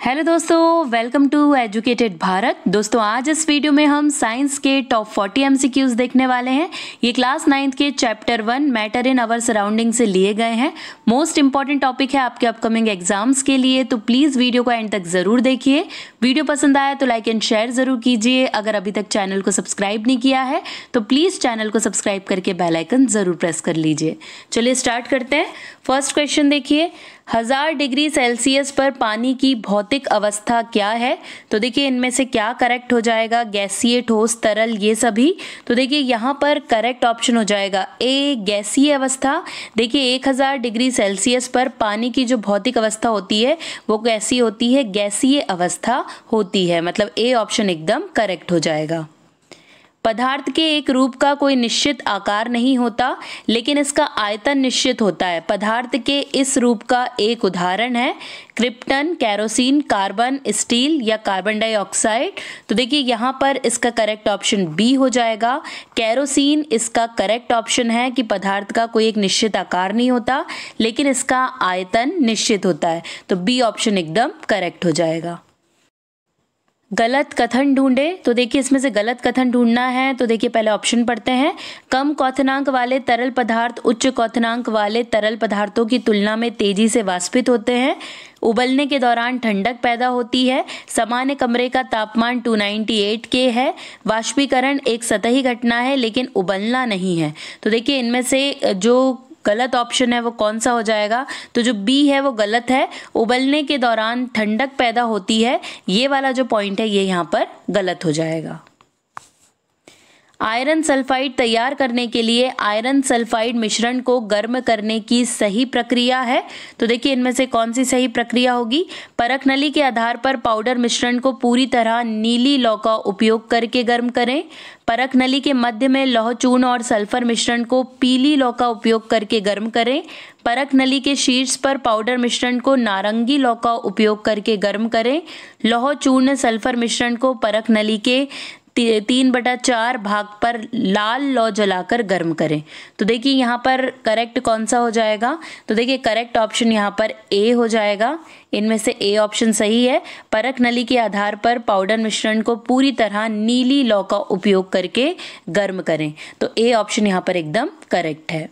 Hello दोस्तों, welcome to educated Bharat. दोस्तों आज इस वीडियो में हम साइंस के टॉप 40 एमसीक्यूज देखने वाले हैं। ये क्लास 9th के chapter 1 matter in our surrounding से लिए गए हैं। मोस्ट इंपॉर्टेंट टॉपिक है आपके अपकमिंग एग्जाम्स के लिए, तो प्लीज़ वीडियो को एंड तक ज़रूर देखिए। वीडियो पसंद आया तो लाइक एंड शेयर ज़रूर कीजिए। अगर अभी तक चैनल को सब्सक्राइब नहीं किया है तो प्लीज़ चैनल को सब्सक्राइब करके बेल आइकन ज़रूर प्रेस कर लीजिए। चलिए स्टार्ट करते हैं। फर्स्ट क्वेश्चन देखिए, 1000 डिग्री सेल्सियस पर पानी की भौतिक अवस्था क्या है? तो देखिए इनमें से क्या करेक्ट हो जाएगा, गैसीय, ठोस, तरल, ये सभी। तो देखिए यहाँ पर करेक्ट ऑप्शन हो जाएगा ए, गैसीय अवस्था। देखिए 1000 डिग्री सेल्सियस पर पानी की जो भौतिक अवस्था होती है वो कैसी होती है? गैसीय अवस्था होती है, मतलब ए ऑप्शन एकदम करेक्ट हो जाएगा। पदार्थ के एक रूप का कोई निश्चित आकार नहीं होता, लेकिन इसका आयतन निश्चित होता है। पदार्थ के इस रूप का एक उदाहरण है क्रिप्टन, केरोसिन, कार्बन, स्टील या कार्बन डाइऑक्साइड। तो देखिए यहाँ पर इसका करेक्ट ऑप्शन बी हो जाएगा। केरोसिन इसका करेक्ट ऑप्शन है कि पदार्थ का कोई एक निश्चित आकार नहीं होता, लेकिन इसका आयतन निश्चित होता है। तो बी ऑप्शन एकदम करेक्ट हो जाएगा। गलत कथन ढूंढे। तो देखिए इसमें से गलत कथन ढूंढना है, तो देखिए पहले ऑप्शन पढ़ते हैं। कम क्वथनांक वाले तरल पदार्थ उच्च क्वथनांक वाले तरल पदार्थों की तुलना में तेजी से वाष्पित होते हैं। उबलने के दौरान ठंडक पैदा होती है। सामान्य कमरे का तापमान 298 K है। वाष्पीकरण एक सतही घटना है लेकिन उबलना नहीं है। तो देखिए इनमें से जो गलत ऑप्शन है वो कौन सा हो जाएगा? तो जो बी है वो गलत है। उबलने के दौरान ठंडक पैदा होती है, ये वाला जो पॉइंट है ये यहाँ पर गलत हो जाएगा। आयरन सल्फाइड तैयार करने के लिए आयरन सल्फाइड मिश्रण को गर्म करने की सही प्रक्रिया है। तो देखिए इनमें से कौन सी सही प्रक्रिया होगी? परख नली के आधार पर पाउडर मिश्रण को पूरी तरह नीली लौ का उपयोग करके गर्म करें। परख नली के मध्य में लौह चूर्ण और सल्फर मिश्रण को पीली लौ का उपयोग करके गर्म करें। परख नली के शीर्ष पर पाउडर मिश्रण को नारंगी लौ का उपयोग करके गर्म करें। लौह चूर्ण सल्फर मिश्रण को परख नली के 3/4 भाग पर लाल लौ जलाकर गर्म करें। तो देखिए यहाँ पर करेक्ट कौन सा हो जाएगा? तो देखिए करेक्ट ऑप्शन यहाँ पर ए हो जाएगा। इनमें से ए ऑप्शन सही है। परख नली के आधार पर पाउडर मिश्रण को पूरी तरह नीली लौ का उपयोग करके गर्म करें। तो ए ऑप्शन यहाँ पर एकदम करेक्ट है।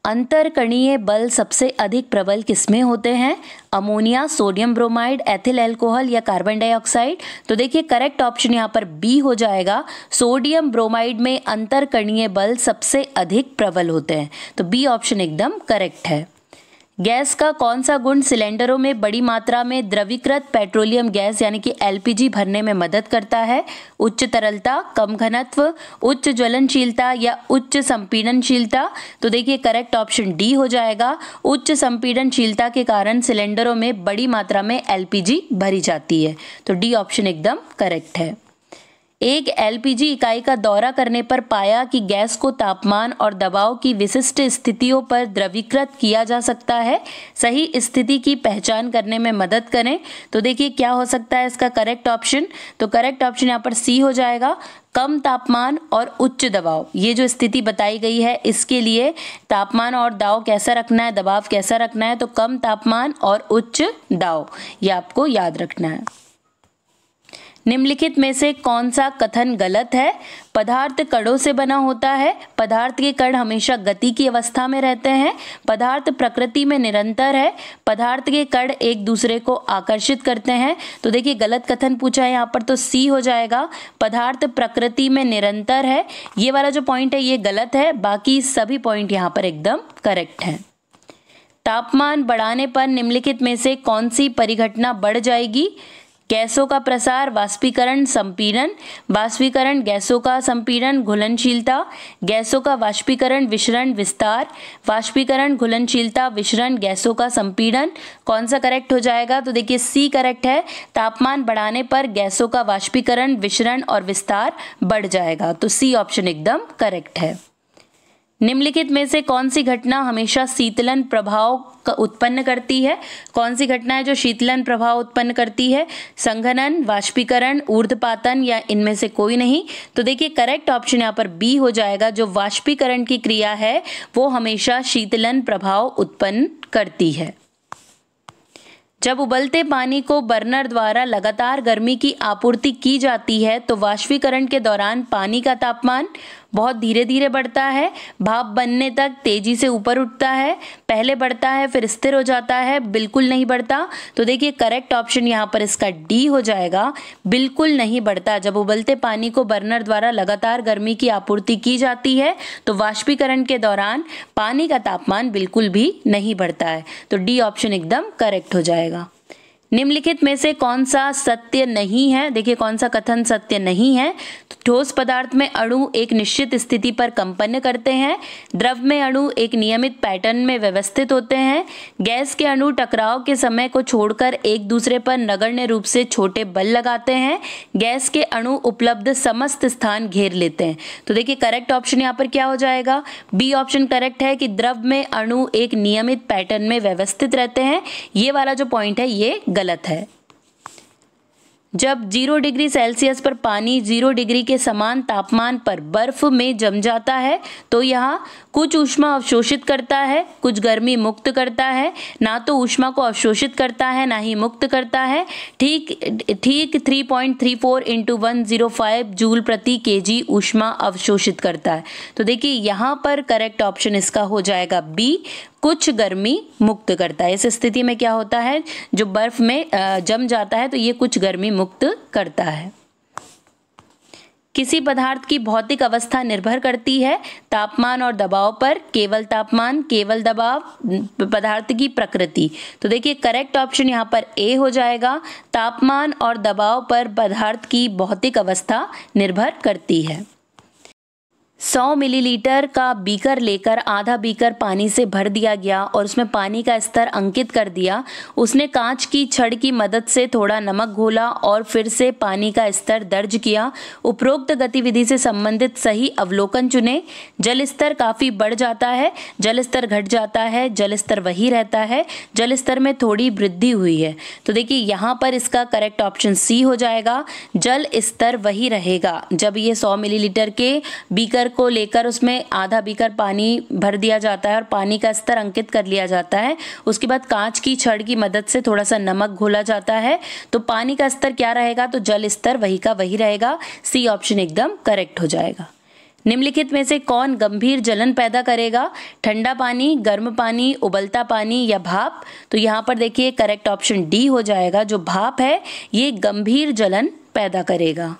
अंतरकणीय बल सबसे अधिक प्रबल किसमें होते हैं? Ammonia, sodium bromide, ethyl alcohol या कार्बन डाइऑक्साइड। तो देखिए करेक्ट ऑप्शन यहाँ पर बी हो जाएगा। सोडियम ब्रोमाइड में अंतरकणीय बल सबसे अधिक प्रबल होते हैं। तो बी ऑप्शन एकदम करेक्ट है। गैस का कौन सा गुण सिलेंडरों में बड़ी मात्रा में द्रवीकृत पेट्रोलियम गैस यानी कि एलपीजी भरने में मदद करता है? उच्च तरलता, कम घनत्व, उच्च ज्वलनशीलता या उच्च संपीड़नशीलता। तो देखिए करेक्ट ऑप्शन डी हो जाएगा। उच्च संपीड़नशीलता के कारण सिलेंडरों में बड़ी मात्रा में एलपीजी भरी जाती है। तो डी ऑप्शन एकदम करेक्ट है। एक एलपीजी इकाई का दौरा करने पर पाया कि गैस को तापमान और दबाव की विशिष्ट स्थितियों पर द्रवीकृत किया जा सकता है। सही स्थिति की पहचान करने में मदद करें। तो देखिए क्या हो सकता है इसका करेक्ट ऑप्शन? तो करेक्ट ऑप्शन यहाँ पर सी हो जाएगा। कम तापमान और उच्च दबाव, ये जो स्थिति बताई गई है इसके लिए तापमान और दाब कैसा रखना है, दबाव कैसा रखना है? तो कम तापमान और उच्च दाब, ये आपको याद रखना है। निम्नलिखित में से कौन सा कथन गलत है? पदार्थ कणों से बना होता है। पदार्थ के कण हमेशा गति की अवस्था में रहते हैं। पदार्थ प्रकृति में निरंतर है। पदार्थ के कण एक दूसरे को आकर्षित करते हैं। तो देखिए गलत कथन पूछा है यहाँ पर, तो सी हो जाएगा। पदार्थ प्रकृति में निरंतर है, ये वाला जो पॉइंट है ये गलत है। बाकी सभी पॉइंट यहाँ पर एकदम करेक्ट है। तापमान बढ़ाने पर निम्नलिखित में से कौन सी परिघटना बढ़ जाएगी? गैसों का प्रसार, वाष्पीकरण, संपीड़न। वाष्पीकरण गैसों का संपीड़न, घुलनशीलता। गैसों का वाष्पीकरण, विसरण, विस्तार। वाष्पीकरण, घुलनशीलता, विसरण, गैसों का संपीड़न। कौन सा करेक्ट हो जाएगा? तो देखिए सी करेक्ट है। तापमान बढ़ाने पर गैसों का वाष्पीकरण, विसरण और विस्तार बढ़ जाएगा। तो सी ऑप्शन एकदम करेक्ट है। निम्नलिखित में से कौन सी घटना हमेशा शीतलन प्रभाव उत्पन्न करती है? कौन सी घटना है जो शीतलन प्रभाव उत्पन्न करती है? संघनन, वाष्पीकरण, ऊर्ध्वपातन या इनमें से कोई नहीं? तो देखिए करेक्ट ऑप्शन यहाँ पर बी हो जाएगा। जो वाष्पीकरण की क्रिया है वो हमेशा शीतलन प्रभाव उत्पन्न करती है। जब उबलते पानी को बर्नर द्वारा लगातार गर्मी की आपूर्ति की जाती है तो वाष्पीकरण के दौरान पानी का तापमान बहुत धीरे धीरे बढ़ता है, भाप बनने तक तेजी से ऊपर उठता है, पहले बढ़ता है फिर स्थिर हो जाता है, बिल्कुल नहीं बढ़ता। तो देखिए करेक्ट ऑप्शन यहाँ पर इसका डी हो जाएगा, बिल्कुल नहीं बढ़ता। जब उबलते पानी को बर्नर द्वारा लगातार गर्मी की आपूर्ति की जाती है तो वाष्पीकरण के दौरान पानी का तापमान बिल्कुल भी नहीं बढ़ता है। तो डी ऑप्शन एकदम करेक्ट हो जाएगा। निम्नलिखित में से कौन सा सत्य नहीं है? देखिए कौन सा कथन सत्य नहीं है। तो ठोस पदार्थ में अणु एक निश्चित स्थिति पर कंपन करते हैं, द्रव में अणु एक नियमित पैटर्न में व्यवस्थित होते हैं, गैस के अणु टकराव के समय को छोड़कर एक दूसरे पर नगण्य रूप से छोटे बल लगाते हैं, गैस के अणु उपलब्ध समस्त स्थान घेर लेते हैं। तो देखिए करेक्ट ऑप्शन यहाँ पर क्या हो जाएगा? बी ऑप्शन करेक्ट है कि द्रव में अणु एक नियमित पैटर्न में व्यवस्थित रहते हैं। ये वाला जो पॉइंट है ये गलत है। जब 0 डिग्री सेल्सियस पर पानी 0 डिग्री के समान तापमान पर बर्फ में जम जाता है तो यह कुछ ऊष्मा अवशोषित करता है, कुछ गर्मी मुक्त करता है। ना तो ऊष्मा को अवशोषित करता है ना ही मुक्त करता है। ठीक 3.34 इंटू 105 जूल प्रति केजी ऊष्मा अवशोषित करता है। तो देखिए यहाँ पर करेक्ट ऑप्शन इसका हो जाएगा बी, कुछ गर्मी मुक्त करता है। इस स्थिति में क्या होता है, जो बर्फ में जम जाता है तो ये कुछ गर्मी मुक्त करता है। किसी पदार्थ की भौतिक अवस्था निर्भर करती है तापमान और दबाव पर, केवल तापमान, केवल दबाव, पदार्थ की प्रकृति। तो देखिए करेक्ट ऑप्शन यहाँ पर ए हो जाएगा, तापमान और दबाव पर पदार्थ की भौतिक अवस्था निर्भर करती है। 100 मिलीलीटर का बीकर लेकर आधा बीकर पानी से भर दिया गया और उसमें पानी का स्तर अंकित कर दिया। उसने कांच की छड़ की मदद से थोड़ा नमक घोला और फिर से पानी का स्तर दर्ज किया। उपरोक्त गतिविधि से संबंधित सही अवलोकन चुने। जल स्तर काफी बढ़ जाता है, जल स्तर घट जाता है, जल स्तर वही रहता है, जल स्तर में थोड़ी वृद्धि हुई है। तो देखिए यहाँ पर इसका करेक्ट ऑप्शन सी हो जाएगा, जल स्तर वही रहेगा। जब ये 100 मिलीलीटर के बीकर को लेकर उसमें आधा बीकर पानी भर दिया जाता है और पानी का स्तर अंकित कर लिया जाता है, उसके बाद कांच की छड़ की मदद से थोड़ा सा नमक घोला जाता है, तो पानी का स्तर क्या रहेगा? तो जल स्तर वही का वही रहेगा। सी ऑप्शन एकदम करेक्ट हो जाएगा। निम्नलिखित में से कौन गंभीर जलन पैदा करेगा? ठंडा पानी, गर्म पानी, उबलता पानी या भाप? तो यहाँ पर देखिए करेक्ट ऑप्शन डी हो जाएगा, जो भाप है ये गंभीर जलन पैदा करेगा।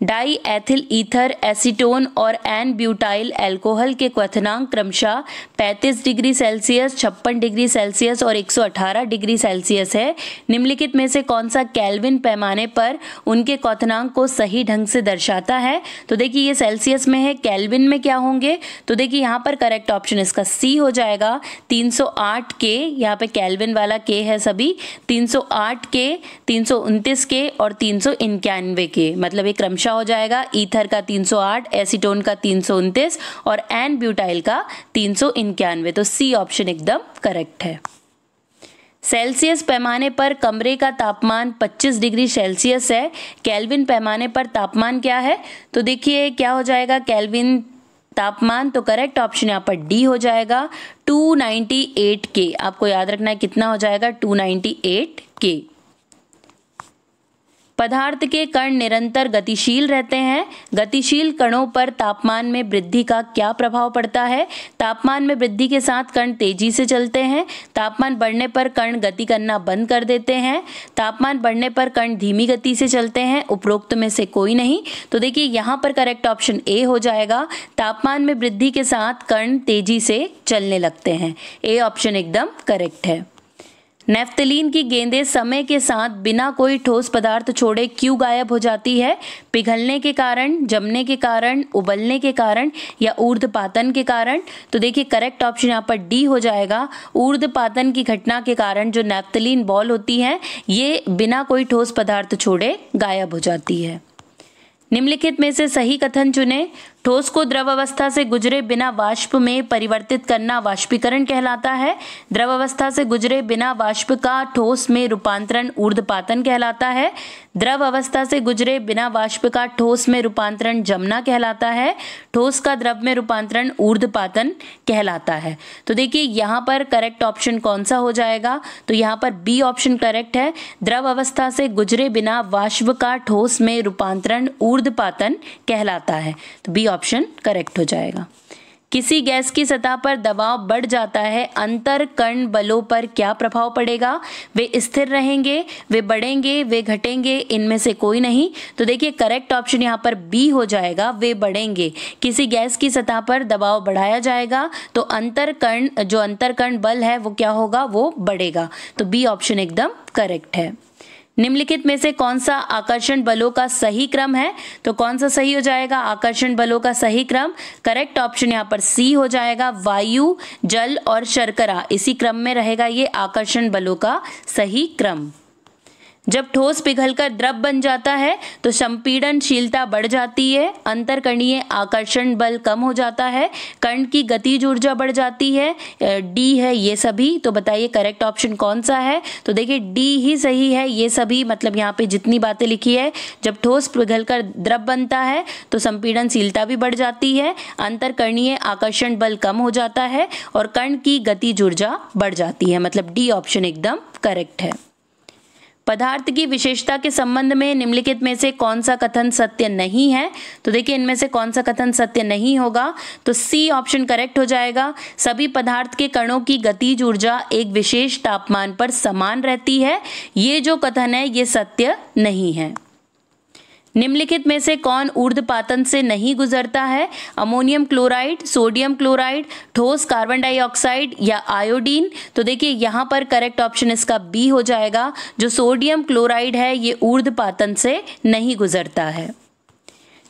डाई एथिल ईथर, एसीटोन और एन ब्यूटाइल एल्कोहल के क्वथनांक क्रमशः 35 डिग्री सेल्सियस, 56 डिग्री सेल्सियस और 118 डिग्री सेल्सियस है। निम्नलिखित में से कौन सा केल्विन पैमाने पर उनके क्वथनांक को सही ढंग से दर्शाता है? तो देखिए ये सेल्सियस में है, केल्विन में क्या होंगे? तो देखिए यहाँ पर करेक्ट ऑप्शन इसका सी हो जाएगा, 308 के, यहाँ पे केल्विन वाला के है सभी, 308 के, 329 के और 391 के, मतलब ये क्रमशः हो जाएगा। ईथर का 308, एसीटोन का 329 और एन ब्यूटाइल का 391। तो सी ऑप्शन एकदम करेक्ट है। सेल्सियस पैमाने पर कमरे का तापमान 25 डिग्री सेल्सियस है, केल्विन पैमाने पर तापमान क्या है? तो देखिए क्या हो जाएगा केल्विन तापमान, तो करेक्ट ऑप्शन यहाँ पर डी हो जाएगा, 298 के। आपको याद रखना है कितना हो जाएगा, 298 के। पदार्थ के कण निरंतर गतिशील रहते हैं, गतिशील कणों पर तापमान में वृद्धि का क्या प्रभाव पड़ता है? तापमान में वृद्धि के साथ कण तेजी से चलते हैं, तापमान बढ़ने पर कण गति करना बंद कर देते हैं, तापमान बढ़ने पर कण धीमी गति से चलते हैं, उपरोक्त में से कोई नहीं। तो देखिए यहाँ पर करेक्ट ऑप्शन ए हो जाएगा, तापमान में वृद्धि के साथ कण तेजी से चलने लगते हैं। ए ऑप्शन एकदम करेक्ट है। नेफ्थलीन की गेंदें समय के साथ बिना कोई ठोस पदार्थ छोड़े क्यों गायब हो जाती है? पिघलने के कारण, जमने के कारण, उबलने के कारण या ऊर्ध्वपातन के कारण? तो देखिए करेक्ट ऑप्शन यहाँ पर डी हो जाएगा, ऊर्ध्वपातन की घटना के कारण जो नेफ्थलीन बॉल होती है ये बिना कोई ठोस पदार्थ छोड़े गायब हो जाती है। निम्नलिखित में से सही कथन चुने। ठोस को द्रव अवस्था से गुजरे बिना वाष्प में परिवर्तित करना वाष्पीकरण कहलाता है। द्रव अवस्था से गुजरे बिना वाष्प का ठोस में रूपांतरण ऊर्ध्वपातन कहलाता है। द्रव अवस्था से गुजरे बिना वाष्प का ठोस में रूपांतरण जमना कहलाता है। ठोस का द्रव में रूपांतरण ऊर्ध्वपातन कहलाता है। तो देखिए यहाँ पर करेक्ट ऑप्शन कौन सा हो जाएगा, तो यहाँ पर बी ऑप्शन करेक्ट है। द्रव अवस्था से गुजरे बिना वाष्प का ठोस में रूपांतरण ऊर्ध्वपातन कहलाता है। तो बी ऑप्शन करेक्ट हो जाएगा। किसी गैस की सतह पर दबाव बढ़ जाता है, अंतर कण बलों पर क्या प्रभाव पड़ेगा? वे स्थिर रहेंगे, वे बढ़ेंगे, वे घटेंगे, इनमें से कोई नहीं। तो देखिए करेक्ट ऑप्शन यहाँ पर बी हो जाएगा, वे बढ़ेंगे। किसी गैस की सतह पर दबाव बढ़ाया जाएगा तो अंतर कण बल है वो क्या होगा, वो बढ़ेगा। तो बी ऑप्शन एकदम करेक्ट है। निम्नलिखित में से कौन सा आकर्षण बलों का सही क्रम है? तो कौन सा सही हो जाएगा आकर्षण बलों का सही क्रम? करेक्ट ऑप्शन यहाँ पर सी हो जाएगा। वायु, जल और शर्करा इसी क्रम में रहेगा ये आकर्षण बलों का सही क्रम। जब ठोस पिघलकर द्रव बन जाता है तो संपीड़नशीलता बढ़ जाती है, अंतरकणीय आकर्षण बल कम हो जाता है, कण की गतिज ऊर्जा बढ़ जाती है। डी है ये सभी। तो बताइए करेक्ट ऑप्शन कौन सा है? तो देखिए डी ही सही है, ये सभी मतलब यहाँ पे जितनी बातें लिखी है, जब ठोस पिघलकर द्रव बनता है तो संपीड़नशीलता भी बढ़ जाती है, अंतरकणीय आकर्षण बल कम हो जाता है और कण की गतिज ऊर्जा बढ़ जाती है। मतलब डी ऑप्शन एकदम करेक्ट है। पदार्थ की विशेषता के संबंध में निम्नलिखित में से कौन सा कथन सत्य नहीं है? तो देखिए इनमें से कौन सा कथन सत्य नहीं होगा, तो सी ऑप्शन करेक्ट हो जाएगा। सभी पदार्थ के कणों की गतिज ऊर्जा एक विशेष तापमान पर समान रहती है, ये जो कथन है ये सत्य नहीं है। निम्नलिखित में से कौन ऊर्ध्वपातन से नहीं गुजरता है? अमोनियम क्लोराइड, सोडियम क्लोराइड, ठोस कार्बन डाइऑक्साइड या आयोडीन? तो देखिए यहाँ पर करेक्ट ऑप्शन इसका बी हो जाएगा। जो सोडियम क्लोराइड है ये ऊर्ध्वपातन से नहीं गुजरता है।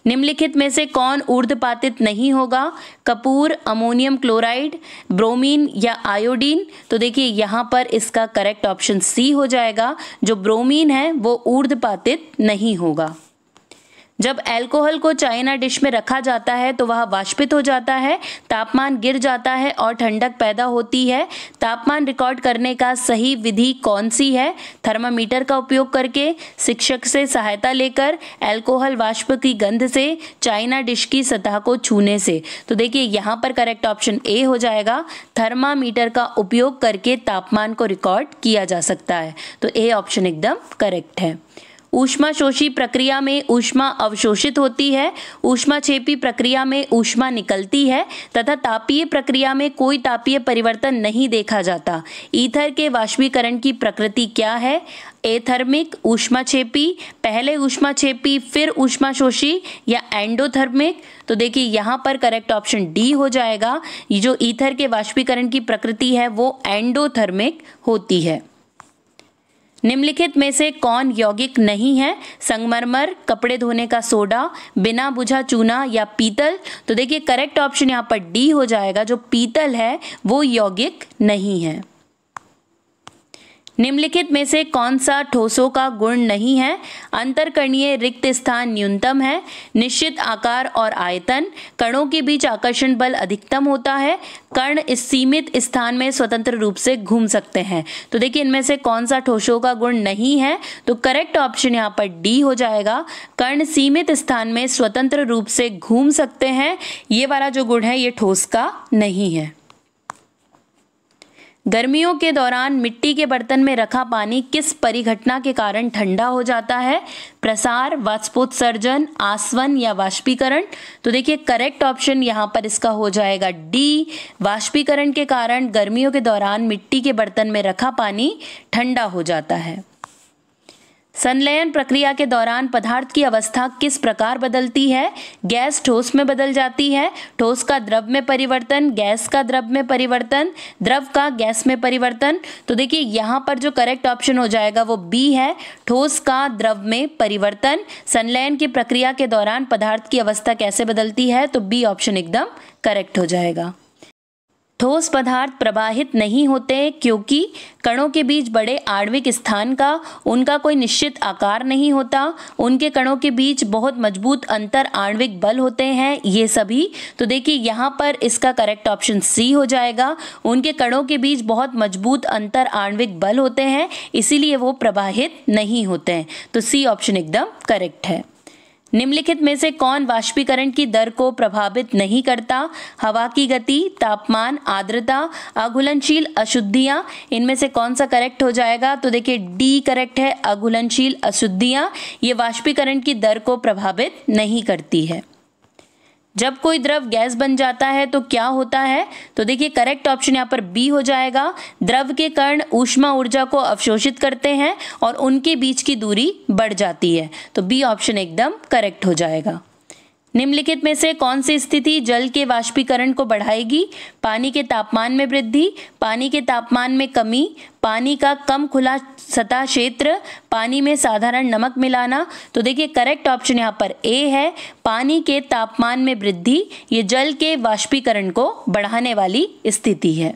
निम्नलिखित में से कौन ऊर्ध्वपातित नहीं होगा? कपूर, अमोनियम क्लोराइड, ब्रोमीन या आयोडीन? तो देखिए यहाँ पर इसका करेक्ट ऑप्शन सी हो जाएगा। जो ब्रोमीन है वो ऊर्ध्वपातित नहीं होगा। जब अल्कोहल को चाइना डिश में रखा जाता है तो वह वाष्पित हो जाता है, तापमान गिर जाता है और ठंडक पैदा होती है। तापमान रिकॉर्ड करने का सही विधि कौन सी है? थर्मामीटर का उपयोग करके, शिक्षक से सहायता लेकर, अल्कोहल वाष्प की गंध से, चाइना डिश की सतह को छूने से? तो देखिए यहाँ पर करेक्ट ऑप्शन ए हो जाएगा। थर्मामीटर का उपयोग करके तापमान को रिकॉर्ड किया जा सकता है। तो ए ऑप्शन एकदम करेक्ट है। ऊष्माशोषी प्रक्रिया में ऊष्मा अवशोषित होती है, ऊष्माक्षेपी प्रक्रिया में ऊष्मा निकलती है तथा तापीय प्रक्रिया में कोई तापीय परिवर्तन नहीं देखा जाता। ईथर के वाष्पीकरण की प्रकृति क्या है? एथर्मिक, ऊष्माक्षेपी, पहले ऊष्माक्षेपी फिर ऊष्माशोषी या एंडोथर्मिक? तो देखिए यहाँ पर करेक्ट ऑप्शन डी हो जाएगा। जो ईथर के वाष्पीकरण की प्रकृति है वो एंडोथर्मिक होती है। निम्नलिखित में से कौन यौगिक नहीं है? संगमरमर, कपड़े धोने का सोडा, बिना बुझा चूना या पीतल? तो देखिए करेक्ट ऑप्शन यहाँ पर डी हो जाएगा। जो पीतल है वो यौगिक नहीं है। निम्नलिखित में से कौन सा ठोसों का गुण नहीं है? अंतरकणीय रिक्त स्थान न्यूनतम है, निश्चित आकार और आयतन, कणों के बीच आकर्षण बल अधिकतम होता है, कण इस सीमित स्थान में स्वतंत्र रूप से घूम सकते हैं। तो देखिए इनमें से कौन सा ठोसों का गुण नहीं है? तो करेक्ट ऑप्शन यहाँ पर डी हो जाएगा। कण सीमित स्थान में स्वतंत्र रूप से घूम सकते हैं, ये वाला जो गुण है ये ठोस का नहीं है। गर्मियों के दौरान मिट्टी के बर्तन में रखा पानी किस परिघटना के कारण ठंडा हो जाता है? प्रसार, वाष्पोत्सर्जन, आसवन या वाष्पीकरण? तो देखिए करेक्ट ऑप्शन यहाँ पर इसका हो जाएगा डी। वाष्पीकरण के कारण गर्मियों के दौरान मिट्टी के बर्तन में रखा पानी ठंडा हो जाता है। संलयन प्रक्रिया के दौरान पदार्थ की अवस्था किस प्रकार बदलती है? गैस ठोस में बदल जाती है, ठोस का द्रव में परिवर्तन, गैस का द्रव में परिवर्तन, द्रव का गैस में परिवर्तन? तो देखिए यहाँ पर जो करेक्ट ऑप्शन हो जाएगा वो बी है, ठोस का द्रव में परिवर्तन। संलयन की प्रक्रिया के दौरान पदार्थ की अवस्था कैसे बदलती है? तो बी ऑप्शन एकदम करेक्ट हो जाएगा। ठोस पदार्थ प्रवाहित नहीं होते क्योंकि कणों के बीच बड़े आणविक स्थान का उनका कोई निश्चित आकार नहीं होता, उनके कणों के बीच बहुत मजबूत अंतर आणविक बल होते हैं, ये सभी। तो देखिए यहाँ पर इसका करेक्ट ऑप्शन सी हो जाएगा। उनके कणों के बीच बहुत मजबूत अंतर आणविक बल होते हैं, इसीलिए वो प्रवाहित नहीं होते हैं। तो सी ऑप्शन एकदम करेक्ट है। निम्नलिखित में से कौन वाष्पीकरण की दर को प्रभावित नहीं करता? हवा की गति, तापमान, आर्द्रता, अघुलनशील अशुद्धियां। इनमें से कौन सा करेक्ट हो जाएगा? तो देखिए डी करेक्ट है, अघुलनशील अशुद्धियां ये वाष्पीकरण की दर को प्रभावित नहीं करती है। जब कोई द्रव गैस बन जाता है तो क्या होता है? तो देखिए करेक्ट ऑप्शन यहाँ पर बी हो जाएगा। द्रव के कण ऊष्मा ऊर्जा को अवशोषित करते हैं और उनके बीच की दूरी बढ़ जाती है। तो बी ऑप्शन एकदम करेक्ट हो जाएगा। निम्नलिखित में से कौन सी स्थिति जल के वाष्पीकरण को बढ़ाएगी? पानी के तापमान में वृद्धि, पानी के तापमान में कमी, पानी का कम खुला सतह क्षेत्र, पानी में साधारण नमक मिलाना। तो देखिए करेक्ट ऑप्शन यहाँ पर ए है, पानी के तापमान में वृद्धि। ये जल के वाष्पीकरण को बढ़ाने वाली स्थिति है।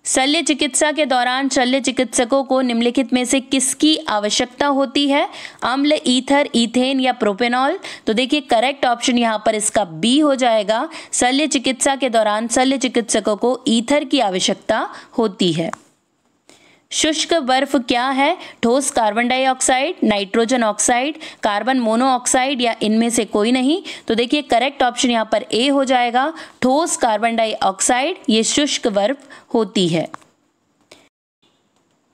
शल्य चिकित्सा के दौरान शल्य चिकित्सकों को निम्नलिखित में से किसकी आवश्यकता होती है? अम्ल, ईथर, ईथेन या प्रोपेनॉल। तो देखिए करेक्ट ऑप्शन यहाँ पर इसका बी हो जाएगा। शल्य चिकित्सा के दौरान शल्य चिकित्सकों को ईथर की आवश्यकता होती है। शुष्क बर्फ क्या है? ठोस carbon dioxide, nitrogen oxide, carbon monoxide या इनमें से कोई नहीं। तो देखिए करेक्ट ऑप्शन यहाँ पर ए हो जाएगा। ठोस कार्बन डाइऑक्साइड ये शुष्क बर्फ होती है।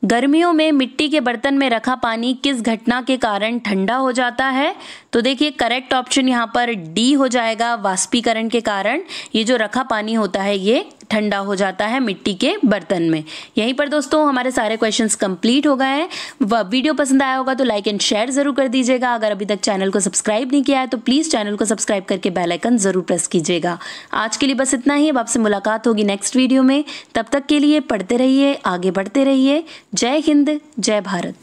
गर्मियों में मिट्टी के बर्तन में रखा पानी किस घटना के कारण ठंडा हो जाता है? तो देखिए करेक्ट ऑप्शन यहाँ पर डी हो जाएगा, वाष्पीकरण के कारण ये जो रखा पानी होता है ये ठंडा हो जाता है मिट्टी के बर्तन में। यहीं पर दोस्तों हमारे सारे क्वेश्चंस कंप्लीट हो गए हैं। वीडियो पसंद आया होगा तो लाइक एंड शेयर जरूर कर दीजिएगा। अगर अभी तक चैनल को सब्सक्राइब नहीं किया है तो प्लीज़ चैनल को सब्सक्राइब करके बेल आइकन जरूर प्रेस कीजिएगा। आज के लिए बस इतना ही। अब आपसे मुलाकात होगी नेक्स्ट वीडियो में। तब तक के लिए पढ़ते रहिए, आगे बढ़ते रहिए। जय हिंद, जय भारत।